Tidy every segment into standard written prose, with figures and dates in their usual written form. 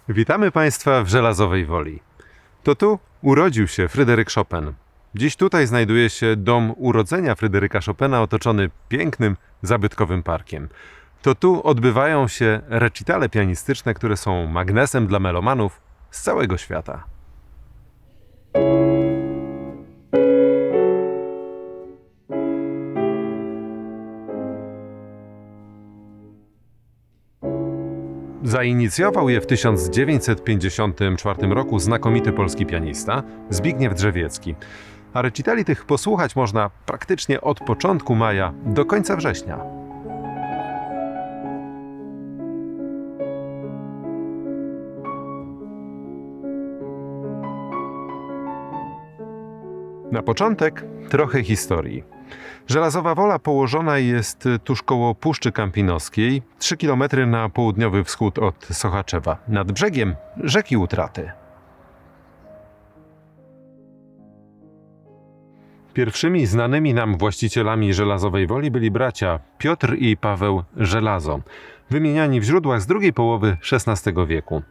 Witamy Państwa w Żelazowej Woli. To tu urodził się Fryderyk Chopin. Dziś tutaj znajduje się dom urodzenia Fryderyka Chopina otoczony pięknym, zabytkowym parkiem. To tu odbywają się recitale pianistyczne, które są magnesem dla melomanów z całego świata. Zainicjował je w 1954 roku znakomity polski pianista Zbigniew Drzewiecki. A recitali tych posłuchać można praktycznie od początku maja do końca września. Na początek trochę historii. Żelazowa Wola położona jest tuż koło Puszczy Kampinoskiej, 3 km na południowy wschód od Sochaczewa, nad brzegiem rzeki Utraty. Pierwszymi znanymi nam właścicielami Żelazowej Woli byli bracia Piotr i Paweł Żelazo, wymieniani w źródłach z drugiej połowy XVI wieku.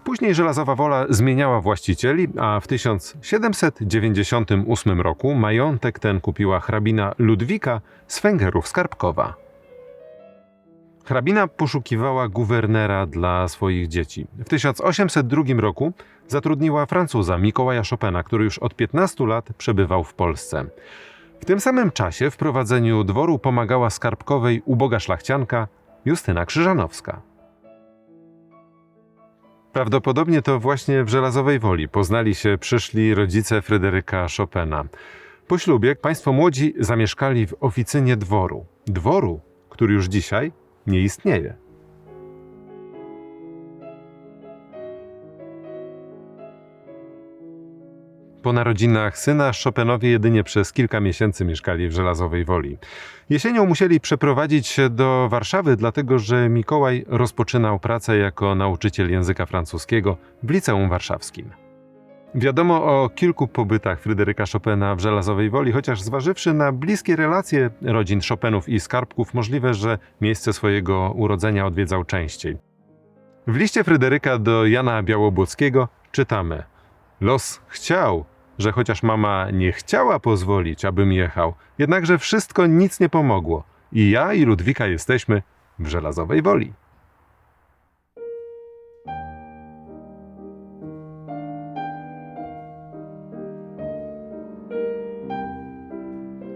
Później Żelazowa Wola zmieniała właścicieli, a w 1798 roku majątek ten kupiła hrabina Ludwika z Węgerów z Karpkowa. Hrabina poszukiwała guwernera dla swoich dzieci. W 1802 roku zatrudniła Francuza Mikołaja Chopina, który już od 15 lat przebywał w Polsce. W tym samym czasie w prowadzeniu dworu pomagała z Karpkowej uboga szlachcianka Justyna Krzyżanowska. Prawdopodobnie to właśnie w Żelazowej Woli poznali się przyszli rodzice Fryderyka Chopina. Po ślubie państwo młodzi zamieszkali w oficynie dworu, który już dzisiaj nie istnieje. Po narodzinach syna Chopinowie jedynie przez kilka miesięcy mieszkali w Żelazowej Woli. Jesienią musieli przeprowadzić się do Warszawy, dlatego że Mikołaj rozpoczynał pracę jako nauczyciel języka francuskiego w Liceum Warszawskim. Wiadomo o kilku pobytach Fryderyka Chopina w Żelazowej Woli, chociaż zważywszy na bliskie relacje rodzin Chopinów i Skarbków, możliwe, że miejsce swojego urodzenia odwiedzał częściej. W liście Fryderyka do Jana Białobłockiego czytamy: Los chciał, że chociaż mama nie chciała pozwolić, abym jechał, jednakże wszystko nic nie pomogło i ja i Ludwika jesteśmy w Żelazowej Woli.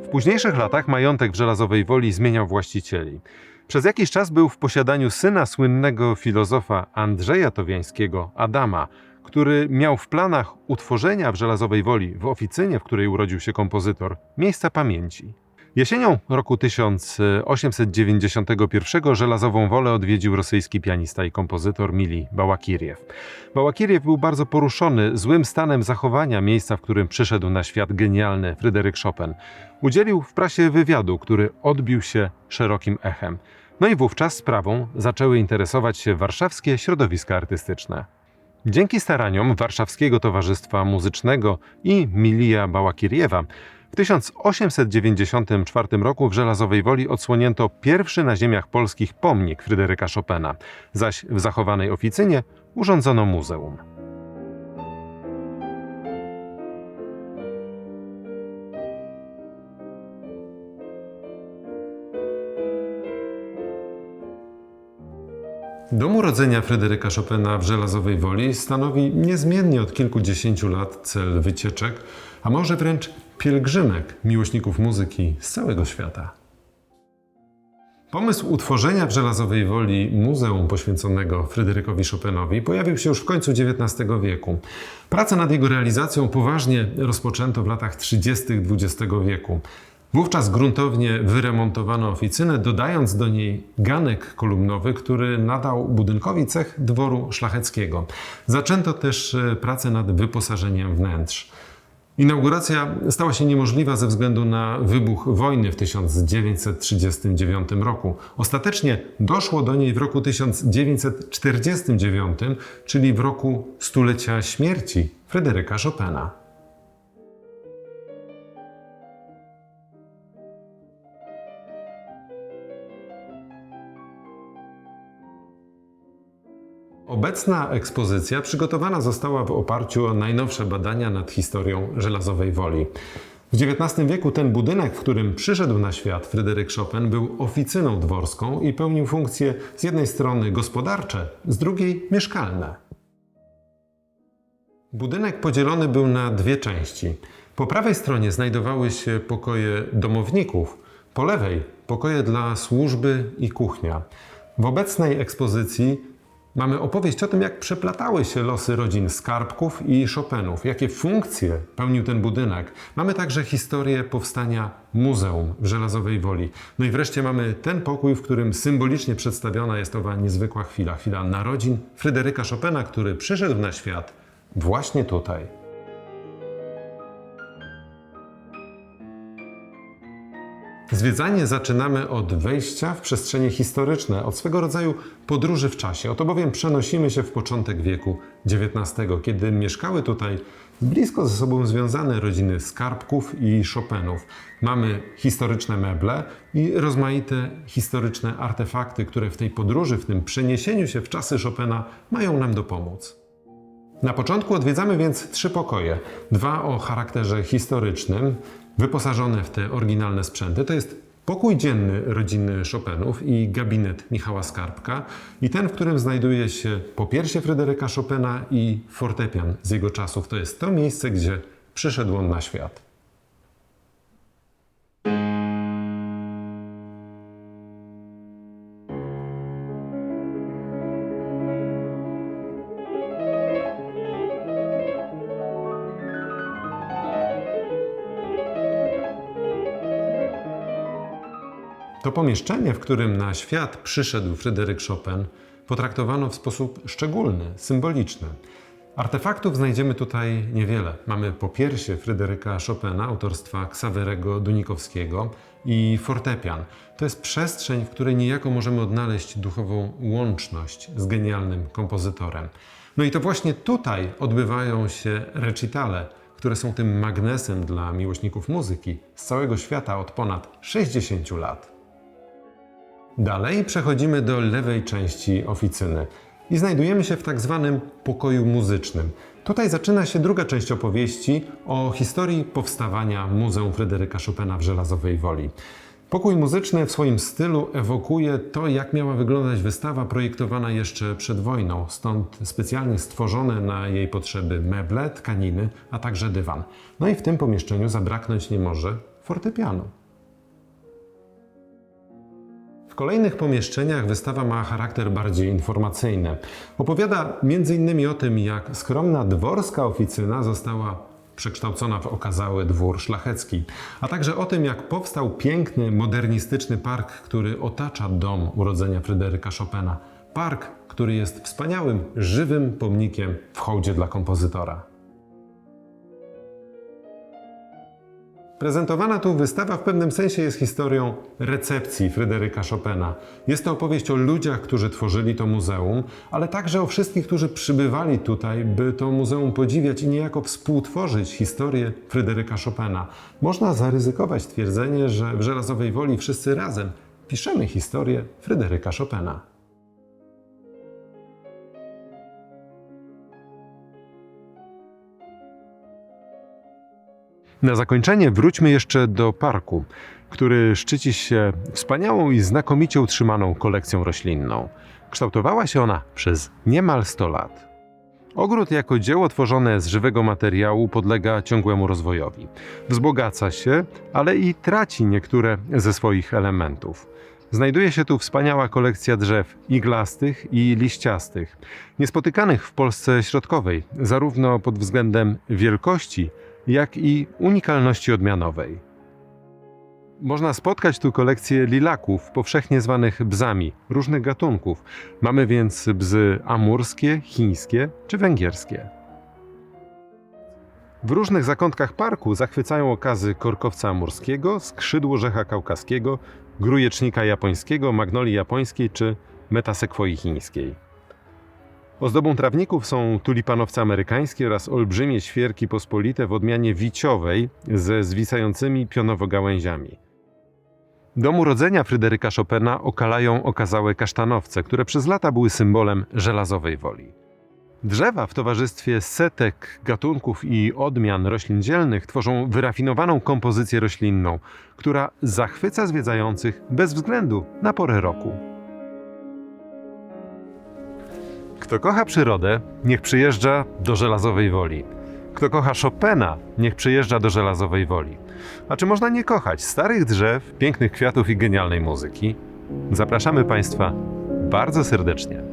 W późniejszych latach majątek w Żelazowej Woli zmieniał właścicieli. Przez jakiś czas był w posiadaniu syna słynnego filozofa Andrzeja Towiańskiego, Adama, który miał w planach utworzenia w Żelazowej Woli, w oficynie, w której urodził się kompozytor, miejsca pamięci. Jesienią roku 1891 Żelazową Wolę odwiedził rosyjski pianista i kompozytor Mili Bałakirjew. Bałakirjew był bardzo poruszony złym stanem zachowania miejsca, w którym przyszedł na świat genialny Fryderyk Chopin. Udzielił w prasie wywiadu, który odbił się szerokim echem. No i wówczas sprawą zaczęły interesować się warszawskie środowiska artystyczne. Dzięki staraniom Warszawskiego Towarzystwa Muzycznego i Milija Bałakirjewa w 1894 roku w Żelazowej Woli odsłonięto pierwszy na ziemiach polskich pomnik Fryderyka Chopina, zaś w zachowanej oficynie urządzono muzeum. Dom urodzenia Fryderyka Chopina w Żelazowej Woli stanowi niezmiennie od kilkudziesięciu lat cel wycieczek, a może wręcz pielgrzymek miłośników muzyki z całego świata. Pomysł utworzenia w Żelazowej Woli muzeum poświęconego Fryderykowi Chopinowi pojawił się już w końcu XIX wieku. Pracę nad jego realizacją poważnie rozpoczęto w latach 30. XX wieku. Wówczas gruntownie wyremontowano oficynę, dodając do niej ganek kolumnowy, który nadał budynkowi cech dworu szlacheckiego. Zaczęto też pracę nad wyposażeniem wnętrz. Inauguracja stała się niemożliwa ze względu na wybuch wojny w 1939 roku. Ostatecznie doszło do niej w roku 1949, czyli w roku stulecia śmierci Fryderyka Chopina. Obecna ekspozycja przygotowana została w oparciu o najnowsze badania nad historią Żelazowej Woli. W XIX wieku ten budynek, w którym przyszedł na świat Fryderyk Chopin, był oficyną dworską i pełnił funkcje z jednej strony gospodarcze, z drugiej mieszkalne. Budynek podzielony był na dwie części. Po prawej stronie znajdowały się pokoje domowników, po lewej pokoje dla służby i kuchnia. W obecnej ekspozycji mamy opowieść o tym, jak przeplatały się losy rodzin Skarbków i Chopinów, jakie funkcje pełnił ten budynek. Mamy także historię powstania muzeum w Żelazowej Woli. No i wreszcie mamy ten pokój, w którym symbolicznie przedstawiona jest owa niezwykła chwila narodzin Fryderyka Chopina, który przyszedł na świat właśnie tutaj. Zwiedzanie zaczynamy od wejścia w przestrzenie historyczne, od swego rodzaju podróży w czasie. Oto bowiem przenosimy się w początek wieku XIX, kiedy mieszkały tutaj blisko ze sobą związane rodziny Skarbków i Chopinów. Mamy historyczne meble i rozmaite historyczne artefakty, które w tej podróży, w tym przeniesieniu się w czasy Chopina mają nam dopomóc. Na początku odwiedzamy więc 3 pokoje. 2 o charakterze historycznym, wyposażone w te oryginalne sprzęty. To jest pokój dzienny rodziny Chopinów i gabinet Michała Skarbka i ten, w którym znajduje się popiersie Fryderyka Chopina i fortepian z jego czasów. To jest to miejsce, gdzie przyszedł on na świat. To pomieszczenie, w którym na świat przyszedł Fryderyk Chopin, potraktowano w sposób szczególny, symboliczny. Artefaktów znajdziemy tutaj niewiele. Mamy popiersie Fryderyka Chopina autorstwa Ksawerego Dunikowskiego i fortepian. To jest przestrzeń, w której niejako możemy odnaleźć duchową łączność z genialnym kompozytorem. No i to właśnie tutaj odbywają się recitale, które są tym magnesem dla miłośników muzyki z całego świata od ponad 60 lat. Dalej przechodzimy do lewej części oficyny i znajdujemy się w tak zwanym pokoju muzycznym. Tutaj zaczyna się druga część opowieści o historii powstawania Muzeum Fryderyka Chopina w Żelazowej Woli. Pokój muzyczny w swoim stylu ewokuje to, jak miała wyglądać wystawa projektowana jeszcze przed wojną, stąd specjalnie stworzone na jej potrzeby meble, tkaniny, a także dywan. No i w tym pomieszczeniu zabraknąć nie może fortepianu. W kolejnych pomieszczeniach wystawa ma charakter bardziej informacyjny. Opowiada m.in. o tym, jak skromna dworska oficyna została przekształcona w okazały dwór szlachecki, a także o tym, jak powstał piękny, modernistyczny park, który otacza dom urodzenia Fryderyka Chopina. Park, który jest wspaniałym, żywym pomnikiem w hołdzie dla kompozytora. Prezentowana tu wystawa w pewnym sensie jest historią recepcji Fryderyka Chopina. Jest to opowieść o ludziach, którzy tworzyli to muzeum, ale także o wszystkich, którzy przybywali tutaj, by to muzeum podziwiać i niejako współtworzyć historię Fryderyka Chopina. Można zaryzykować twierdzenie, że w Żelazowej Woli wszyscy razem piszemy historię Fryderyka Chopina. Na zakończenie wróćmy jeszcze do parku, który szczyci się wspaniałą i znakomicie utrzymaną kolekcją roślinną. Kształtowała się ona przez niemal 100 lat. Ogród jako dzieło tworzone z żywego materiału podlega ciągłemu rozwojowi. Wzbogaca się, ale i traci niektóre ze swoich elementów. Znajduje się tu wspaniała kolekcja drzew iglastych i liściastych, niespotykanych w Polsce środkowej, zarówno pod względem wielkości, jak i unikalności odmianowej. Można spotkać tu kolekcję lilaków, powszechnie zwanych bzami, różnych gatunków. Mamy więc bzy amurskie, chińskie czy węgierskie. W różnych zakątkach parku zachwycają okazy korkowca amurskiego, skrzydłorzecha kaukaskiego, grujecznika japońskiego, magnolii japońskiej czy metasekwoi chińskiej. Ozdobą trawników są tulipanowce amerykańskie oraz olbrzymie świerki pospolite w odmianie wiciowej ze zwisającymi pionowo gałęziami. Dom urodzenia Fryderyka Chopina okalają okazałe kasztanowce, które przez lata były symbolem żelazowej woli. Drzewa w towarzystwie setek gatunków i odmian roślin dzielnych tworzą wyrafinowaną kompozycję roślinną, która zachwyca zwiedzających bez względu na porę roku. Kto kocha przyrodę, niech przyjeżdża do Żelazowej Woli. Kto kocha Chopina, niech przyjeżdża do Żelazowej Woli. A czy można nie kochać starych drzew, pięknych kwiatów i genialnej muzyki? Zapraszamy Państwa bardzo serdecznie.